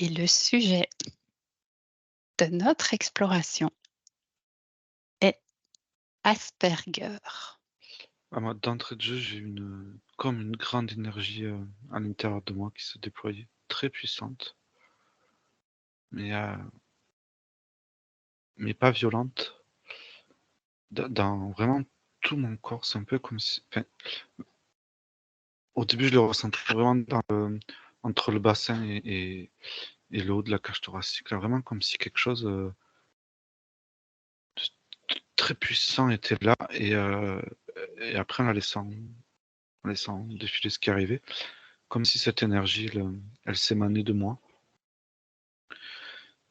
Et le sujet de notre exploration est Asperger. Ah, moi, d'entrée de jeu, j'ai comme une grande énergie à l'intérieur de moi qui se déployait, très puissante, mais, euh, mais pas violente. Dans vraiment tout mon corps, c'est un peu comme si. Enfin, au début, je le ressentais vraiment entre le bassin et le haut de la cage thoracique, là, vraiment comme si quelque chose de très puissant était là, et après, en laissant défiler ce qui arrivait, comme si cette énergie, elle s'émanait de moi.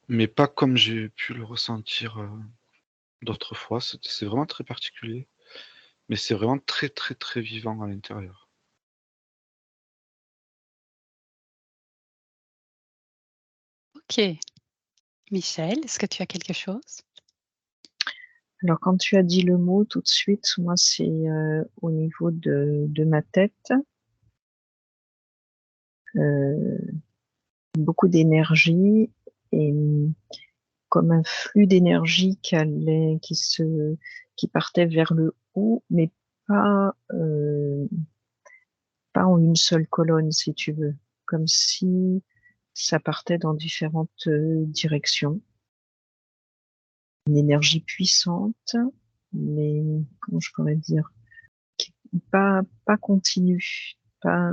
Mais pas comme j'ai pu le ressentir d'autres fois. C'est vraiment très particulier, mais c'est vraiment très, très, très vivant à l'intérieur. Ok. Michel, est-ce que tu as quelque chose? Alors, quand tu as dit le mot, tout de suite, moi, c'est au niveau de ma tête, beaucoup d'énergie et comme un flux d'énergie qui partait vers le haut, mais pas, pas en une seule colonne, si tu veux, comme si ça partait dans différentes directions. Une énergie puissante, mais comment je pourrais dire, pas continue, pas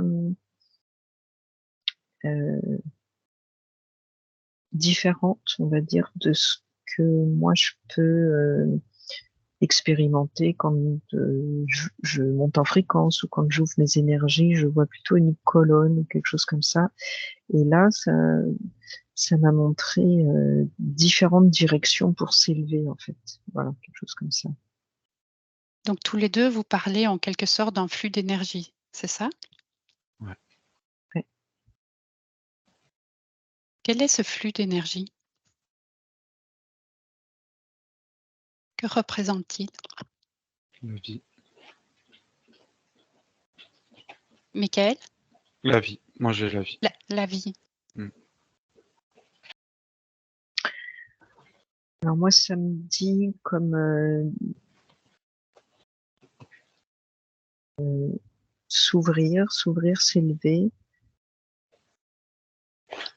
différente, on va dire, de ce que moi je peux expérimenter quand je monte en fréquence ou quand j'ouvre mes énergies, je vois plutôt une colonne ou quelque chose comme ça. Et là, ça m'a montré différentes directions pour s'élever, en fait. Voilà, quelque chose comme ça. Donc tous les deux, vous parlez en quelque sorte d'un flux d'énergie, c'est ça? Ouais. Ouais. Quel est ce flux d'énergie? Que représente-t-il? La vie. Michael? La vie. Moi, j'ai la vie. La vie. Mm. Alors moi, ça me dit comme s'ouvrir, s'élever.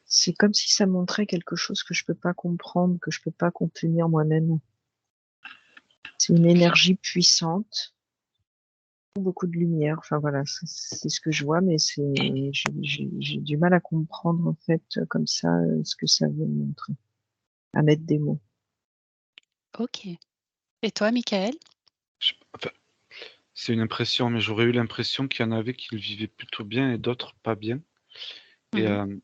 C'est comme si ça montrait quelque chose que je peux pas comprendre, que je peux pas contenir moi-même. C'est une énergie puissante, beaucoup de lumière. Enfin voilà, c'est ce que je vois, mais j'ai du mal à comprendre en fait comme ça ce que ça veut montrer, à mettre des mots. Ok. Et toi, Michael? Enfin, c'est une impression, mais j'aurais eu l'impression qu'il y en avait qui le vivaient plutôt bien et d'autres pas bien. Et, Mhm.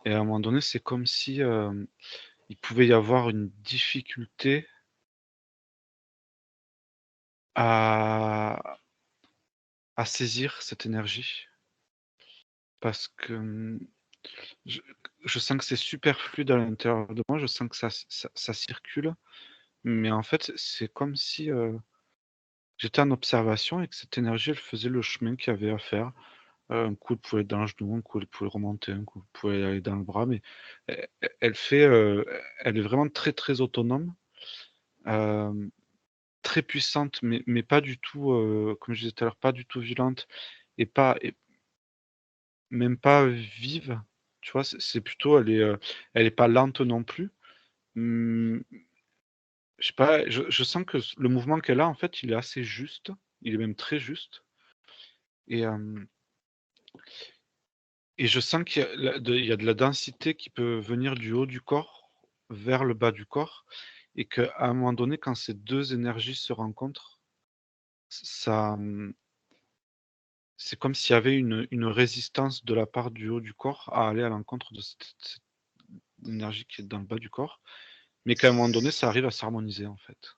et à un moment donné, c'est comme si il pouvait y avoir une difficulté à, à saisir cette énergie. Parce que je, je sens que c'est super fluide à l'intérieur de moi, je sens que ça circule, mais en fait, c'est comme si j'étais en observation et que cette énergie, elle faisait le chemin qu'il y avait à faire. Un coup, elle pouvait être dans le genou, un coup, elle pouvait remonter, un coup, elle pouvait aller dans le bras, mais elle fait, elle est vraiment très, très autonome, euh, très puissante, mais pas du tout, comme je disais tout à l'heure, pas du tout violente et même pas vive. Tu vois, c'est plutôt, elle est pas lente non plus. Mmh, je sais pas, je sens que le mouvement qu'elle a, en fait, il est assez juste. Il est même très juste et hem et je sens qu'il y a de la densité qui peut venir du haut du corps vers le bas du corps et qu'à un moment donné, quand ces 2 énergies se rencontrent, ça, c'est comme s'il y avait une résistance de la part du haut du corps à aller à l'encontre de cette énergie qui est dans le bas du corps, mais qu'à un moment donné, ça arrive à s'harmoniser, en fait.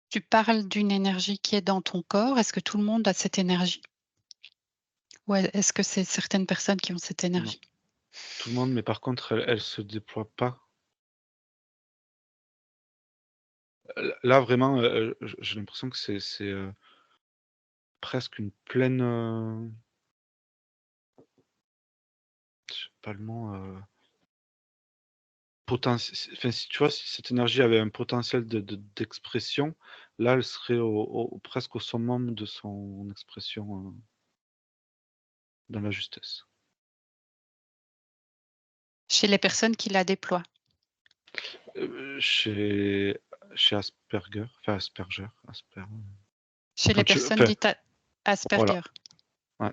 Tu parles d'une énergie qui est dans ton corps. Est-ce que tout le monde a cette énergie? Ou est-ce que c'est certaines personnes qui ont cette Non, énergie? tout le monde, mais par contre, elle se déploie pas. Là, vraiment, j'ai l'impression que c'est presque une pleine, principalement enfin, si tu vois, si cette énergie avait un potentiel d'expression, là, elle serait presque au summum de son expression dans la justesse. Chez les personnes qui la déploient. Chez Asperger, enfin Asperger. Chez les Quand tu personnes enfin, dites voilà, Asperger. ouais.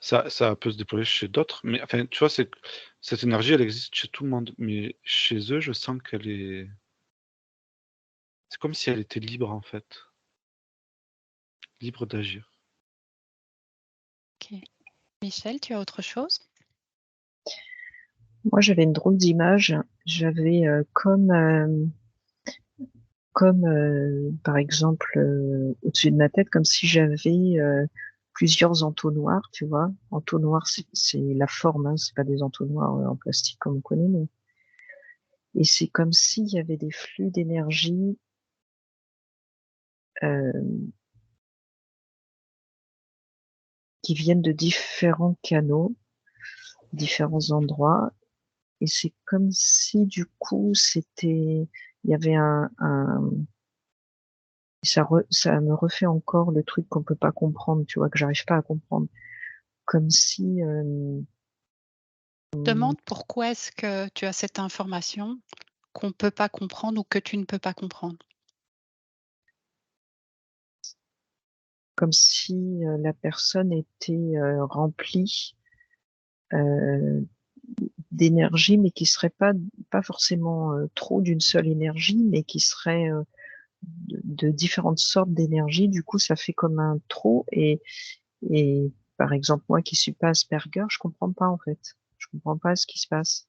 Ça peut se déployer chez d'autres, mais enfin, tu vois, c'est que cette énergie, elle existe chez tout le monde, mais chez eux, je sens qu'elle est c'est comme si elle était libre, en fait, libre d'agir. OK. Michel, tu as autre chose? Moi, j'avais une drôle d'image. J'avais par exemple, au-dessus de ma tête, comme si j'avais plusieurs entonnoirs, tu vois. Entonnoir, c'est la forme, hein, c'est pas des entonnoirs en plastique comme on connaît, mais et c'est comme s'il y avait des flux d'énergie qui viennent de différents canaux, différents endroits, et c'est comme si du coup il y avait ça me refait encore le truc qu'on peut pas comprendre, tu vois, que j'arrive pas à comprendre, comme si Demande pourquoi est-ce que tu as cette information qu'on ne peut pas comprendre ou que tu ne peux pas comprendre? comme si la personne était remplie euh, d'énergie, mais qui serait pas forcément trop d'une seule énergie, mais qui serait de différentes sortes d'énergie. Du coup, ça fait comme un trop. Et par exemple, moi qui suis pas Asperger, je comprends pas en fait. Je comprends pas ce qui se passe.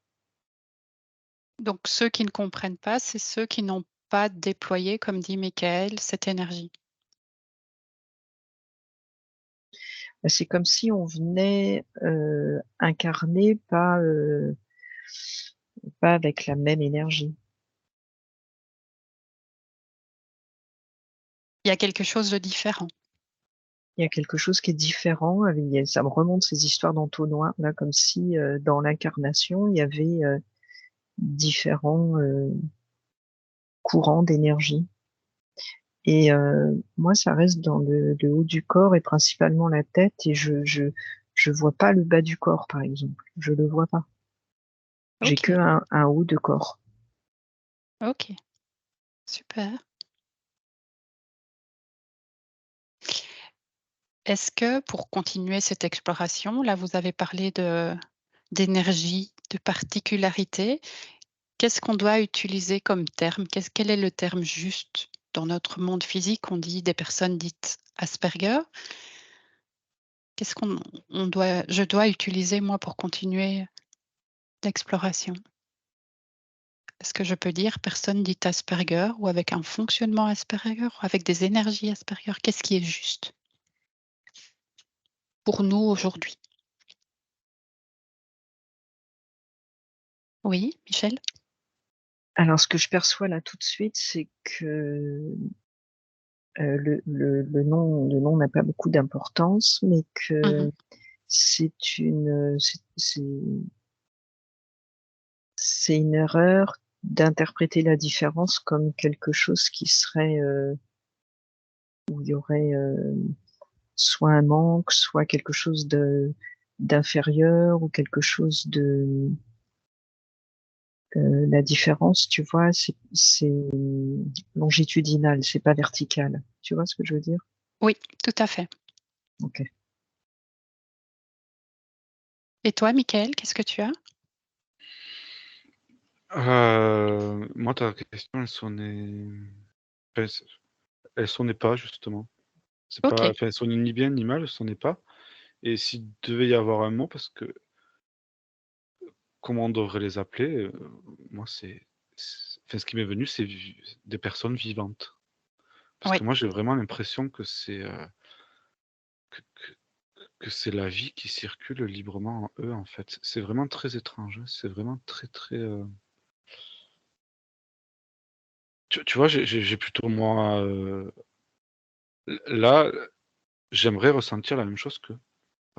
Donc ceux qui ne comprennent pas, c'est ceux qui n'ont pas déployé, comme dit Michael, cette énergie. C'est comme si on venait incarner pas avec la même énergie. Il y a quelque chose de différent. Il y a quelque chose qui est différent. Ça me remonte ces histoires d'entonnoir, là, comme si dans l'incarnation, il y avait différents courants d'énergie. Et moi, ça reste dans le haut du corps et principalement la tête. Et je vois pas le bas du corps, par exemple. Je le vois pas. J'ai que OK, un haut de corps. OK, super. Est-ce que pour continuer cette exploration, là, vous avez parlé d'énergie, de particularité. Qu'est-ce qu'on doit utiliser comme terme? Quel est le terme juste? Dans notre monde physique, on dit des personnes dites Asperger. Qu'est-ce je dois utiliser moi pour continuer l'exploration? Est-ce que je peux dire personne dite Asperger ou avec un fonctionnement Asperger ou avec des énergies Asperger? Qu'est-ce qui est juste pour nous aujourd'hui? Oui, Michel? Alors, ce que je perçois là tout de suite, c'est que le nom n'a pas beaucoup d'importance, mais Mmh. que c'est une erreur d'interpréter la différence comme quelque chose qui serait où il y aurait soit un manque, soit quelque chose de d'inférieur ou quelque chose de la différence, tu vois, c'est longitudinal, c'est pas vertical. Tu vois ce que je veux dire? Oui, tout à fait. Ok. Et toi, Michael, qu'est-ce que tu as? Moi, ta question, enfin, elle sonnait pas justement. C'est pas OK. enfin, elle sonnait ni bien ni mal, elle sonnait pas et s'il devait y avoir un mot parce que comment on devrait les appeler? Moi, enfin, ce qui m'est venu, c'est des personnes vivantes. Parce Oui. que moi, j'ai vraiment l'impression que que que que c'est la vie qui circule librement en eux, en fait. C'est vraiment très étrange, hein. C'est vraiment très, très, tu vois, j'ai plutôt moi, là, j'aimerais ressentir la même chose qu'eux,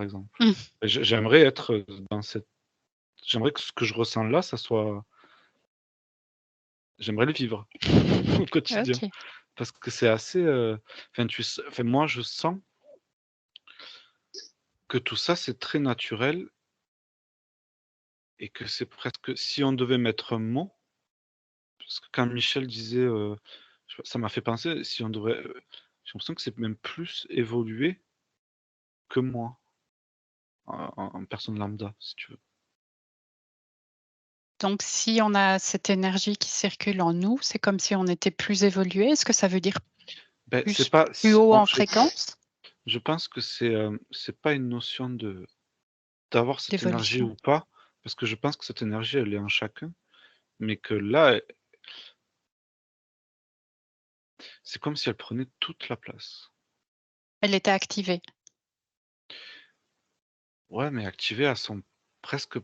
par exemple. Mmh. Et j'aimerais être dans cette j'aimerais que ce que je ressens là, ça soit j'aimerais le vivre au quotidien. OK. Parce que c'est assez, enfin moi je sens que tout ça, c'est très naturel et que c'est presque si on devait mettre un mot, parce que quand Michel disait, je sais pas, ça m'a fait penser, si on devrait, j'ai l'impression que c'est même plus évolué que moi, en personne lambda, si tu veux. Donc si on a cette énergie qui circule en nous, c'est comme si on était plus évolué. Est-ce que ça veut dire Beh, c'est plus pas plus c haut on en fréquence je pense que c'est pas une notion d'avoir cette énergie d'évolution? ou pas, parce que je pense que cette énergie, elle est en chacun, mais que là, c'est comme si elle prenait toute la place. Elle était activée. Ouais, mais activée à son presque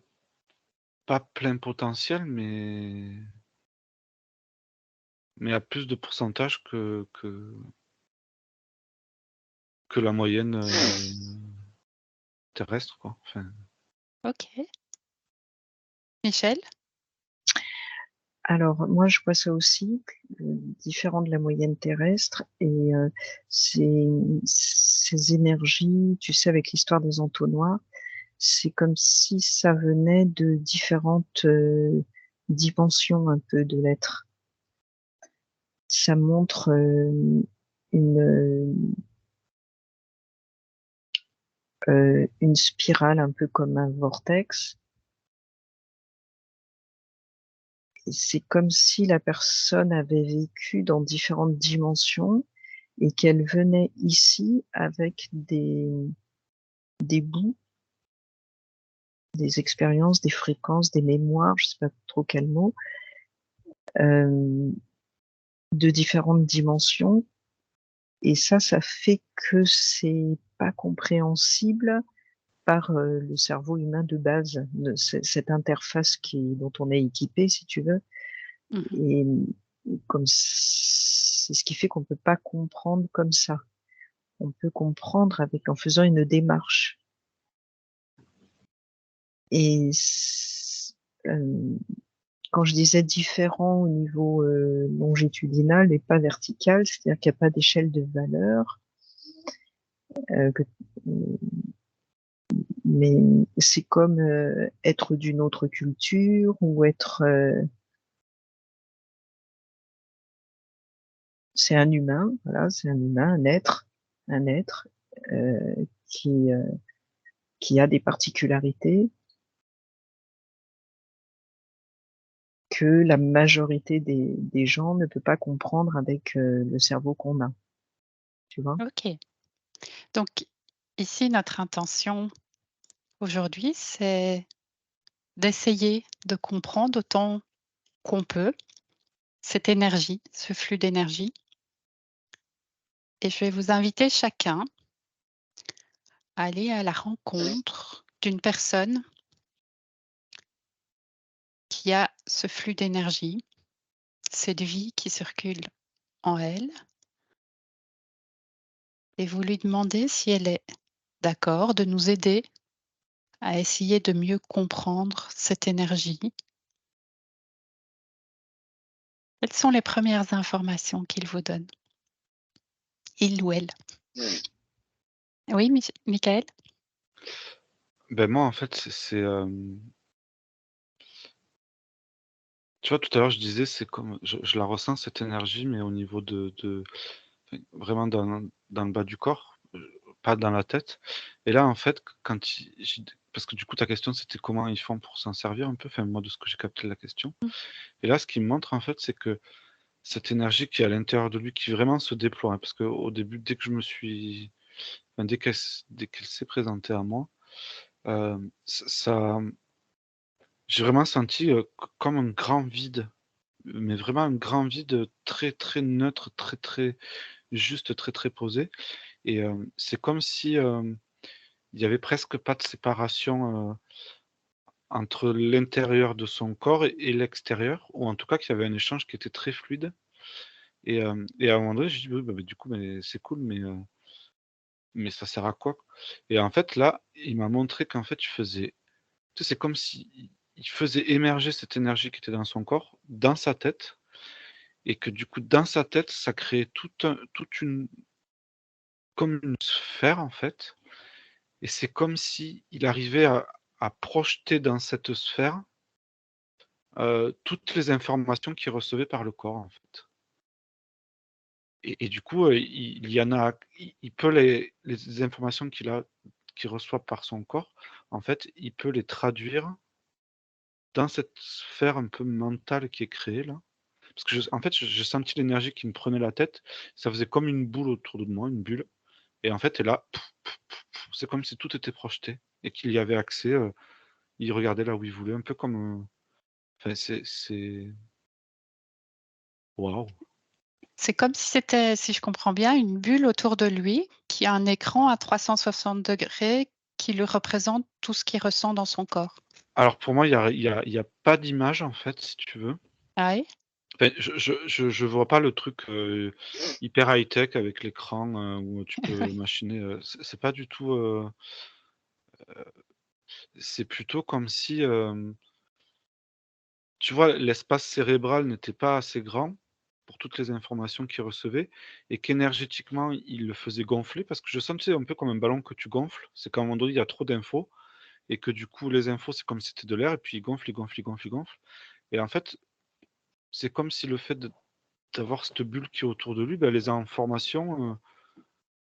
pas plein potentiel, mais à plus de pourcentage que la moyenne, terrestre, quoi. Enfin, OK. Michel? Alors, moi, je vois ça aussi, différent de la moyenne terrestre et ces énergies, tu sais, avec l'histoire des entonnoirs, c'est comme si ça venait de différentes, dimensions un peu de l'être. Ça montre, une, une spirale un peu comme un vortex. Et c'est comme si la personne avait vécu dans différentes dimensions et qu'elle venait ici avec des bouts, des expériences, des fréquences, des mémoires, je sais pas trop quel mot, de différentes dimensions. Et ça fait que c'est pas compréhensible par le cerveau humain de base, cette interface dont on est équipé, si tu veux. Mmh. Et comme c'est ce qui fait qu'on peut pas comprendre comme ça. On peut comprendre en faisant une démarche. Et quand je disais différent au niveau longitudinal et pas vertical, c'est-à-dire qu'il n'y a pas d'échelle de valeur, que, mais c'est comme être d'une autre culture ou être, c'est un humain, voilà, c'est un humain, un être euh, qui euh, qui a des particularités que la majorité des gens ne peut pas comprendre avec le cerveau qu'on a, tu vois. OK. Donc ici, notre intention aujourd'hui, c'est d'essayer de comprendre autant qu'on peut cette énergie, ce flux d'énergie et je vais vous inviter chacun à aller à la rencontre d'une personne qui a ce flux d'énergie, cette vie qui circule en elle et vous lui demandez si elle est d'accord de nous aider à essayer de mieux comprendre cette énergie. Quelles sont les premières informations qu'il vous donne? Il ou elle? Oui, Michael? ben, moi, en fait, tu vois, tout à l'heure, je disais, c'est comme je la ressens cette énergie, mais au niveau enfin, vraiment dans le bas du corps, pas dans la tête. Et là, en fait, quand parce que du coup, ta question, c'était comment ils font pour s'en servir un peu, enfin, moi, de ce que j'ai capté de la question. Mmh. Et là, ce qui me montre, en fait, c'est que cette énergie qui est à l'intérieur de lui, qui vraiment se déploie, hein, parce qu'au début, dès que je me suis enfin, dès qu'elle s'est présentée à moi, ça j'ai vraiment senti, comme un grand vide, mais vraiment un grand vide, très, très neutre, très, très juste, très, très posé. Et c'est comme si, il y avait presque pas de séparation, entre l'intérieur de son corps et l'extérieur, ou en tout cas qu'il y avait un échange qui était très fluide. Et à un moment donné, j'ai dit: «Oui, bah, du coup, mais c'est cool, mais mais ça sert à quoi? Et en fait, là, il m'a montré qu'en fait, c'est comme si il faisait émerger cette énergie qui était dans son corps, dans sa tête, et que du coup, dans sa tête, ça créait toute une comme une sphère, en fait, et c'est comme si il arrivait à projeter dans cette sphère, toutes les informations qu'il recevait par le corps, en fait. Et du coup, il y en a il peut les informations qu'il reçoit par son corps, en fait, il peut les traduire dans cette sphère un peu mentale qui est créée là. Parce que en fait, j'ai senti l'énergie qui me prenait la tête, ça faisait comme une boule autour de moi, une bulle, et en fait et là, pouf, pouf, pouf, pouf, c'est comme si tout était projeté et qu'il y avait accès, il regardait là où il voulait, un peu comme, enfin c'est waouh! C'est comme si c'était, si je comprends bien, une bulle autour de lui qui a un écran à 360° qui lui représente tout ce qu'il ressent dans son corps. Alors pour moi, il y a pas d'image en fait, si tu veux. Ah oui? Enfin, je vois pas le truc, hyper high-tech avec l'écran, où tu peux Oui. machiner, c'est pas du tout, c'est plutôt comme si, tu vois, l'espace cérébral n'était pas assez grand pour toutes les informations qu'il recevait et qu'énergétiquement, il le faisait gonfler parce que je sentais un peu comme un ballon que tu gonfles. C'est qu'à un moment donné, il y a trop d'infos et que du coup, les infos, c'est comme si c'était de l'air et puis il gonfle, il gonfle, il gonfle, il gonfle et en fait, c'est comme si le fait d'avoir cette bulle qui est autour de lui, bah, les informations,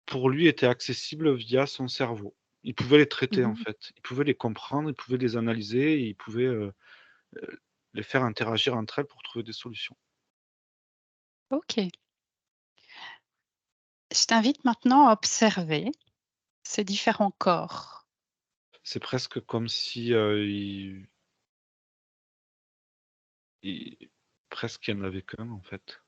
pour lui étaient accessibles via son cerveau. Il pouvait les traiter en Mmh. fait. Il pouvait les comprendre, il pouvait les analyser et il pouvait, les faire interagir entre elles pour trouver des solutions. OK. Je t'invite maintenant à observer ces différents corps. C'est presque comme si, il presque il y en avait qu'un en fait.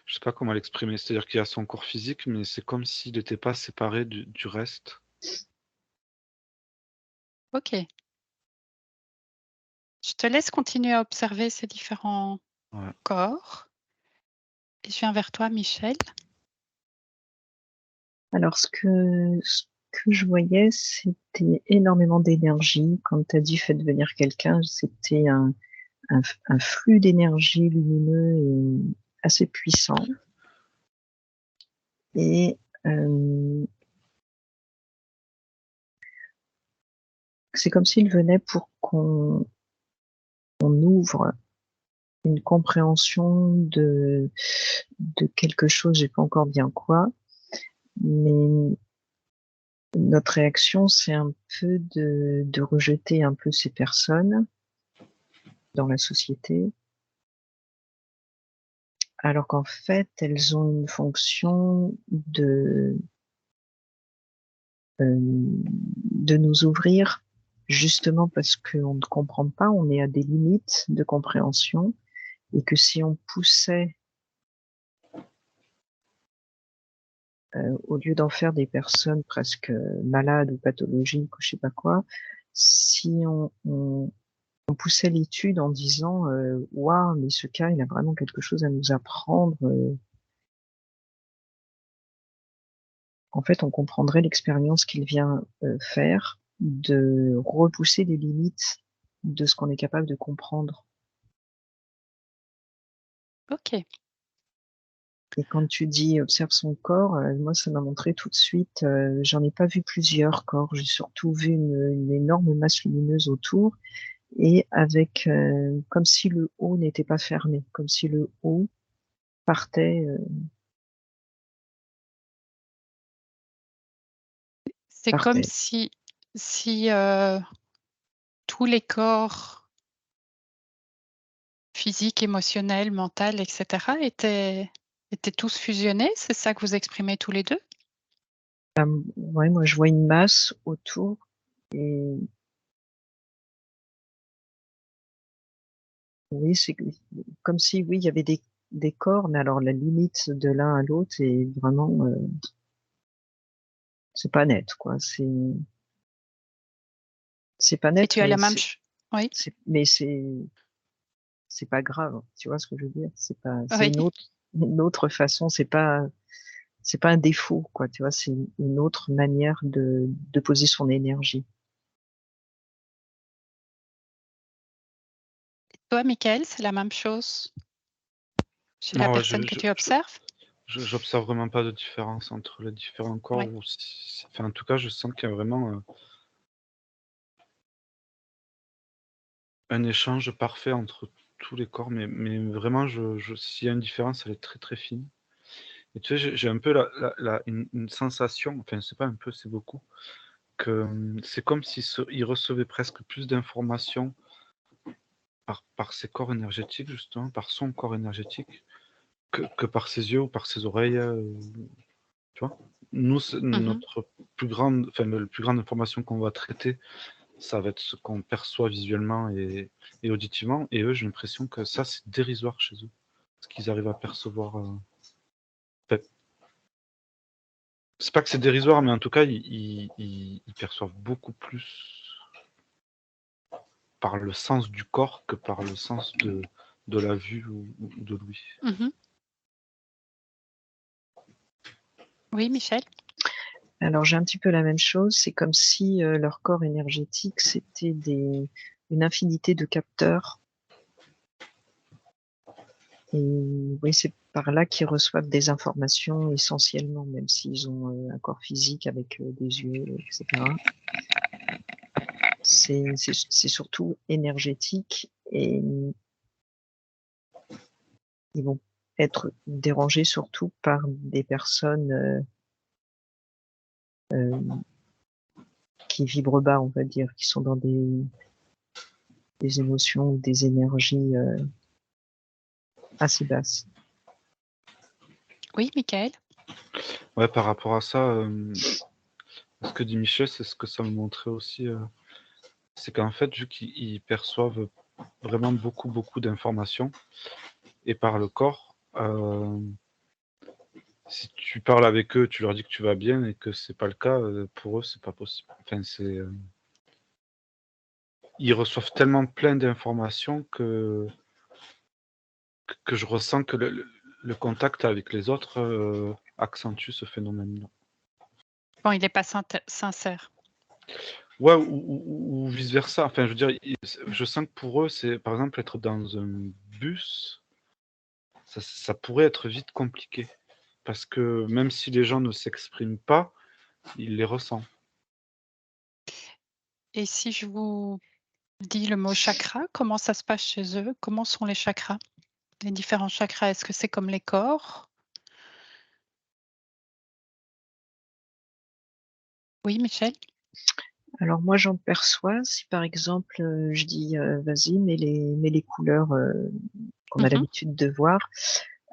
Je sais pas comment l'exprimer, c'est-à-dire qu'il y a son corps physique, mais c'est comme s'il n'était pas séparé du reste. OK. Je te laisse continuer à observer ces différents Ouais. corps et je viens vers toi, Michel. Alors, ce que je voyais, c'était énormément d'énergie. Quand tu as dit faites venir quelqu'un, c'était un flux d'énergie lumineux et assez puissant. Et c'est comme s'il venait pour qu'on ouvre une compréhension de quelque chose, j'ai pas encore bien quoi, mais notre réaction, c'est un peu de rejeter un peu ces personnes dans la société, alors qu'en fait, elles ont une fonction de nous ouvrir, justement parce qu'on ne comprend pas, on est à des limites de compréhension, et que si on poussait, au lieu d'en faire des personnes presque malades ou pathologiques ou je sais pas quoi, si on poussait l'étude en disant waouh, mais ce cas, il a vraiment quelque chose à nous apprendre. En fait, on comprendrait l'expérience qu'il vient faire, de repousser les limites de ce qu'on est capable de comprendre. OK. Et quand tu dis observe son corps, moi, ça m'a montré tout de suite. J'en ai pas vu plusieurs corps. J'ai surtout vu une énorme masse lumineuse autour et avec comme si le haut n'était pas fermé, comme si le haut partait. C'est comme Partait. si tous les corps physiques, émotionnels, mentaux, et cetera étaient tous fusionnés? C'est ça que vous exprimez tous les 2? Ouais, moi, je vois une masse autour et oui, c'est comme si, oui, il y avait des corps, mais alors la limite de l'un à l'autre est vraiment, c'est pas net, quoi. C'est pas Et net, tu as mais la même oui? mais c'est pas grave. Tu vois ce que je veux dire? C'est pas, c'est Oui. une autre façon. c'est pas un défaut, quoi, tu vois, c'est une autre manière de poser son énergie. Toi, Michael, c'est la même chose chez la Non, ouais, personne que tu observes? j'observe vraiment pas de différence entre les différents corps. Oui. Enfin, en tout cas, je sens qu'il y a vraiment un échange parfait entre tous les corps, mais vraiment, s'il y a une différence, elle est très très fine. Et tu sais, j'ai un peu une sensation, enfin, c'est pas un peu, c'est beaucoup, que c'est comme il recevait presque plus d'informations par ses corps énergétiques, justement, par son corps énergétique, que par ses yeux ou par ses oreilles. Tu vois? Nous, Mmh. notre plus grande, enfin, le plus grande information qu'on va traiter, ça va être ce qu'on perçoit visuellement et auditivement. Et eux, j'ai l'impression que ça, c'est dérisoire chez eux. Ce qu'ils arrivent à percevoir. Enfin, c'est pas que c'est dérisoire, mais en tout cas, ils perçoivent beaucoup plus par le sens du corps que par le sens de la vue ou de l'ouïe. Mmh. Oui, Michel? Alors j'ai un petit peu la même chose, c'est comme si leur corps énergétique, c'était une infinité de capteurs. Et oui, c'est par là qu'ils reçoivent des informations essentiellement, même s'ils ont un corps physique avec des yeux, etc. C'est surtout énergétique et ils vont être dérangés surtout par des personnes qui vibrent bas, on va dire, qui sont dans des émotions ou des énergies assez basses. Oui, Michael? Ouais, par rapport à ça, ce que dit Michel, c'est ce que ça me montrait aussi. C'est qu'en fait, vu qu'ils perçoivent vraiment beaucoup, beaucoup d'informations, et par le corps, si tu parles avec eux, tu leur dis que tu vas bien et que c'est pas le cas, pour eux, c'est pas possible. Enfin, ils reçoivent tellement plein d'informations que je ressens que le contact avec les autres accentue ce phénomène-là. Bon, il est pas sincère. Ouais, ou vice-versa. Enfin, je veux dire, je sens que pour eux, c'est par exemple être dans un bus, ça pourrait être vite compliqué. Parce que même si les gens ne s'expriment pas, ils les ressentent. Et si je vous dis le mot chakra, comment ça se passe chez eux? Comment sont les chakras? Les différents chakras, est-ce que c'est comme les corps? Oui, Michel? Alors moi, j'en perçois si par exemple, je dis, «Vas-y, mets les couleurs, qu'on a Mmh. l'habitude de voir».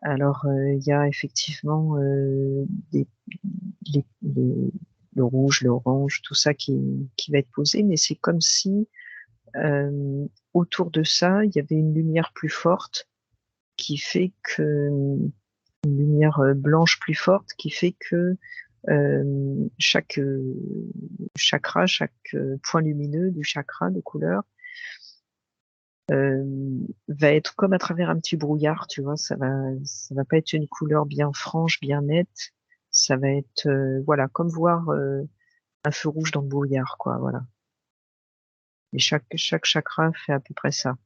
Alors, il y a effectivement, des les le rouge, l'orange, tout ça qui va être posé, mais c'est comme si, autour de ça, il y avait une lumière plus forte qui fait que une lumière, blanche plus forte qui fait que, chaque, chakra, chaque, point lumineux du chakra de couleur, va être comme à travers un petit brouillard, tu vois? Ça va pas être une couleur bien franche, bien nette. Ça va être, voilà, comme voir, un feu rouge dans le brouillard, quoi, voilà. Et chaque chakra fait à peu près ça.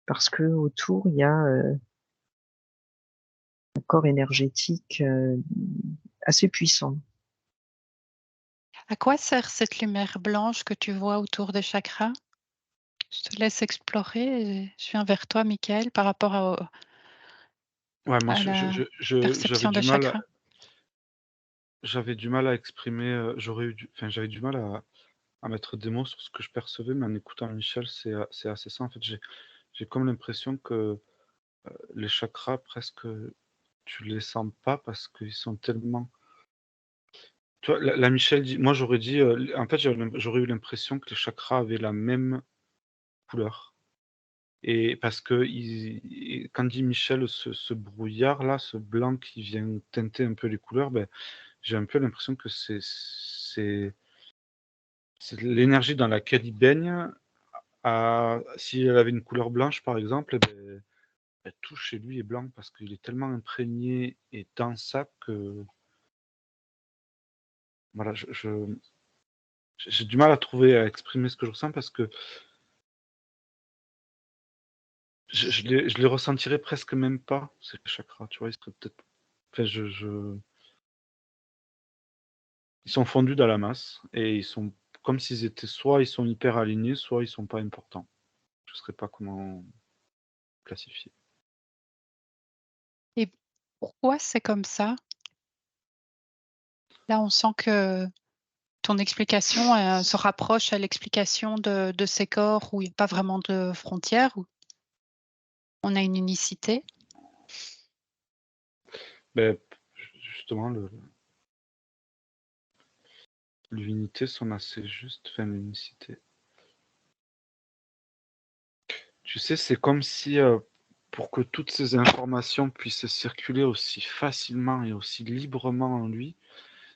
Parce qu'autour, il y a, un corps énergétique, assez puissant. À quoi sert cette lumière blanche que tu vois autour des chakras? Je te laisse explorer et je viens vers toi, Michael, par rapport Ouais, moi, à la perception des chakras. j'avais du mal à exprimer, enfin, j'avais du mal à mettre des mots sur ce que je percevais, mais en écoutant Michel, c'est assez ça. En fait, j'ai comme l'impression que les chakras, presque, tu les sens pas parce qu'ils sont tellement. Tu vois, la Michel dit, moi j'aurais dit, en fait, j'aurais eu l'impression que les chakras avaient la même couleur. Et parce que quand dit Michel, ce brouillard-là, ce blanc qui vient teinter un peu les couleurs, ben, j'ai un peu l'impression que c'est l'énergie dans laquelle il baigne. Si elle avait une couleur blanche, par exemple, eh beh, tout chez lui est blanc parce qu'il est tellement imprégné et dans ça que voilà, j'ai du mal à trouver, à exprimer ce que je ressens parce que je les ressentirais presque même pas, ces chakras, tu vois? Ils seraient peut-être enfin, ils sont fondus dans la masse et ils sont comme s'ils étaient soit ils sont hyper alignés, soit ils sont pas importants. Je ne saurais pas comment classifier. Et pourquoi c'est comme ça? Là, on sent que ton explication, se rapproche à l'explication de ces corps où il y a pas vraiment de frontières, où on a une unicité. Beh, justement l'unité sonne assez juste, enfin l'unicité. Tu sais, c'est comme si, pour que toutes ces informations puissent circuler aussi facilement et aussi librement en lui,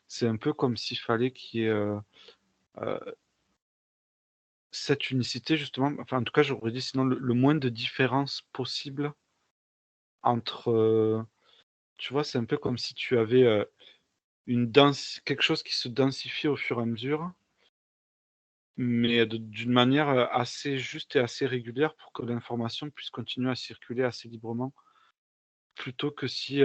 c'est un peu comme s'il fallait qu'il y ait, heu, cette unicité justement, enfin en tout cas j'aurais dit sinon le moins de différence possible entre, tu vois? C'est un peu comme si tu avais, quelque chose qui se densifie au fur et à mesure, mais d'une manière, assez juste et assez régulière pour que l'information puisse continuer à circuler assez librement. Plutôt que si,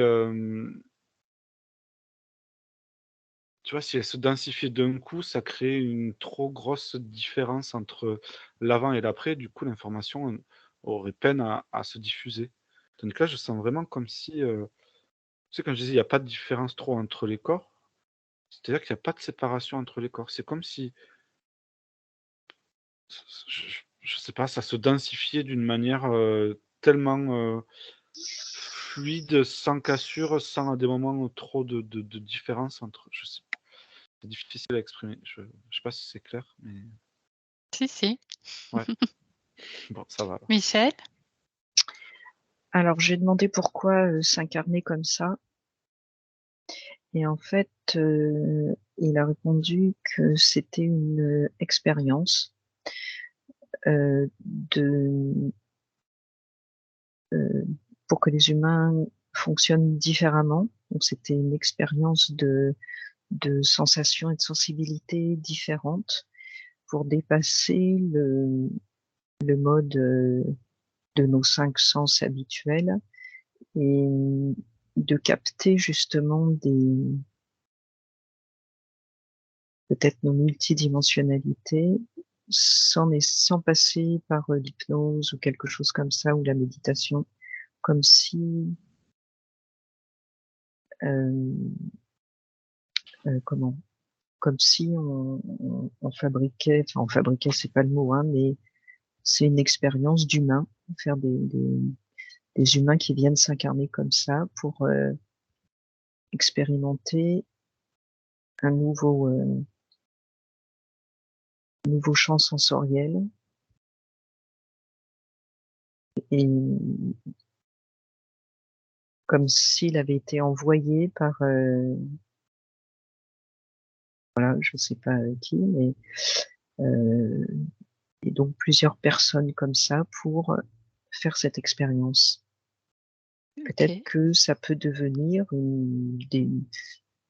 tu vois, si elle se densifiait d'un coup, ça crée une trop grosse différence entre l'avant et l'après. Du coup, l'information, aurait peine à se diffuser. Tandis que là, je sens vraiment comme si, tu sais, quand je disais: «Il y a pas de différence trop entre les corps», c'est-à-dire qu'il y a pas de séparation entre les corps. C'est comme si, je sais pas, ça se densifiait d'une manière, tellement, fluide, sans cassure, sans à des moments trop de différence entre je sais c'est difficile à exprimer. Je sais pas si c'est clair, mais Si, si. ouais, bon, ça va alors. Michel? Alors j'ai demandé pourquoi, s'incarner comme ça et en fait, il a répondu que c'était une, expérience, de heu, pour que les humains fonctionnent différemment. Donc c'était une expérience de sensations et de sensibilités différentes pour dépasser le mode, de nos 5 sens habituels et de capter justement des peut-être nos multidimensionnalités sans passer par, l'hypnose ou quelque chose comme ça ou la méditation. Comme si, hem, comment? Comme si on fabriquait enfin on fabriquait, c'est pas le mot, hein, mais c'est une expérience d'humain, faire des humains qui viennent s'incarner comme ça pour, expérimenter un nouveau champ sensoriel et comme s'il avait été envoyé par, voilà, je sais pas, qui, mais, heu et donc plusieurs personnes comme ça pour, faire cette expérience. Peut-être OK. que ça peut devenir,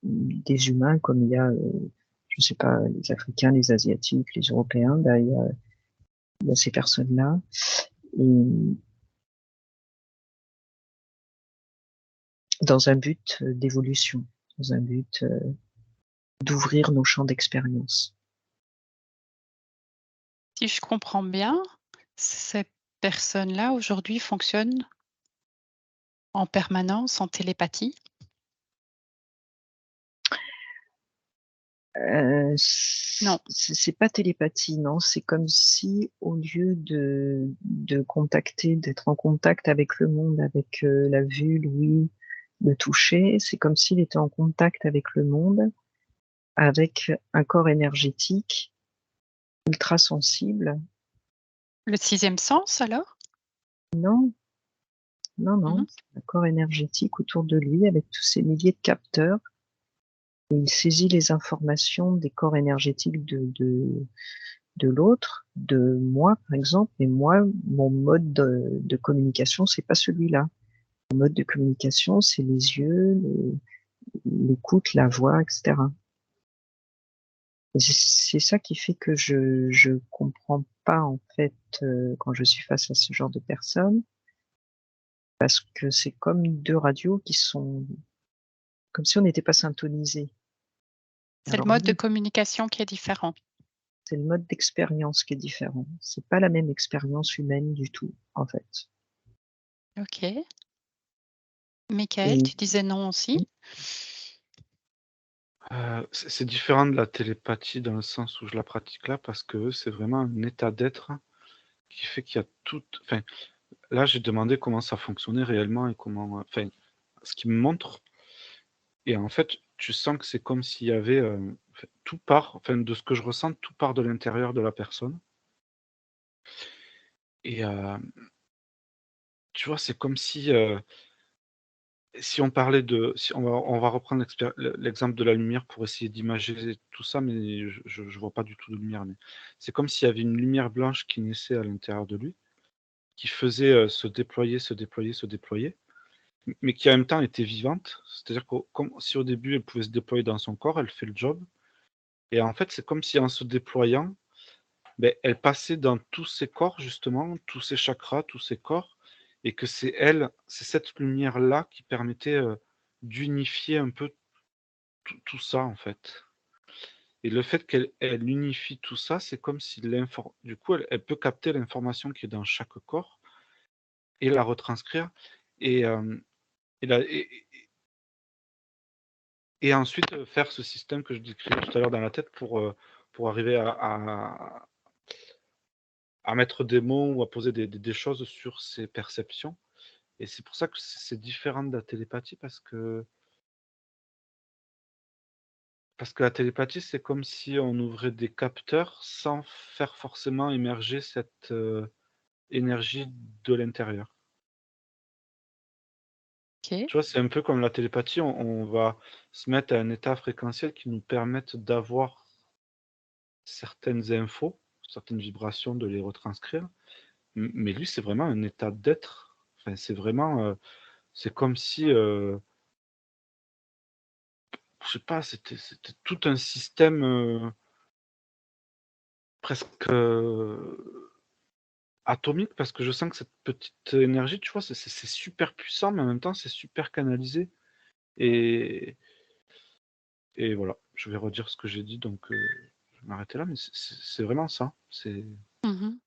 des humains comme il y a, je sais pas, les Africains, les Asiatiques, les Européens, bah, il y a ces personnes-là et dans un but, d'évolution, dans un but, d'ouvrir nos champs d'expérience. Si je comprends bien, ces personnes-là, aujourd'hui, fonctionnent en permanence en télépathie? C Non. c'est pas télépathie, non, c'est comme si au lieu d'être en contact avec le monde, avec, la vue, l'ouïe, le toucher, c'est comme s'il était en contact avec le monde, avec un corps énergétique ultra sensible. Le sixième sens alors? Non, non, Mmh. non, un corps énergétique autour de lui avec tous ces milliers de capteurs et il saisit les informations des corps énergétiques de l'autre, de moi par exemple, et moi, mon mode de communication, c'est pas celui-là. Mon mode de communication, c'est les yeux, l'écoute, la voix, etc. Et c'est ça qui fait que je comprends pas en fait quand je suis face à ce genre de personnes, parce que c'est comme deux radios qui sont comme si on n'était pas syntonisés. C'est le Alors mode de oui, communication qui est différent. c'est le mode d'expérience qui est différent. C'est pas la même expérience humaine du tout, en fait. OK. Michael, Et tu disais non aussi? C'est différent de la télépathie dans le sens où je la pratique là, parce que c'est vraiment un état d'être qui fait qu'il y a tout enfin, là, j'ai demandé comment ça fonctionnait réellement et comment, enfin, ce qu'il me montre et en fait, tu sens que c'est comme s'il y avait, enfin, tout part, enfin, de ce que je ressens, tout part de l'intérieur de la personne et tu vois, c'est comme si on parlait de si on va reprendre l'exemple de la lumière pour essayer d'imager tout ça, mais je vois pas du tout de lumière, mais c'est comme s'il y avait une lumière blanche qui naissait à l'intérieur de lui, qui faisait, se déployer, se déployer, se déployer, mais qui en même temps était vivante. C'est-à-dire que comme si au début elle pouvait se déployer dans son corps, elle fait le job et en fait, c'est comme si en se déployant, beh, elle passait dans tous ses corps justement, tous ses chakras, tous ses corps et que c'est cette lumière-là qui permettait, d'unifier un peu tout ça, en fait et le fait qu'elle unifie tout ça, c'est comme si du coup, elle peut capter l'information qui est dans chaque corps et la retranscrire et hem et la et ensuite, faire ce système que je décrivais tout à l'heure dans la tête pour arriver à mettre des mots ou à poser des choses sur ses perceptions et c'est pour ça que c'est différent de la télépathie parce que la télépathie, c'est comme si on ouvrait des capteurs sans faire forcément émerger cette, énergie de l'intérieur. OK. Tu vois, c'est un peu comme la télépathie, on va se mettre à un état fréquentiel qui nous permette d'avoir certaines infos, certaines vibrations, de les retranscrire. Mais lui, c'est vraiment un état d'être. Enfin, c'est vraiment, c'est comme si, je sais pas, c'était tout un système, presque, atomique parce que je sens que cette petite énergie, tu vois, c'est super puissant, mais en même temps, c'est super canalisé et voilà. Je vais redire ce que j'ai dit donc je vais m'arrêter là, mais c'est vraiment ça. C'est Mmh.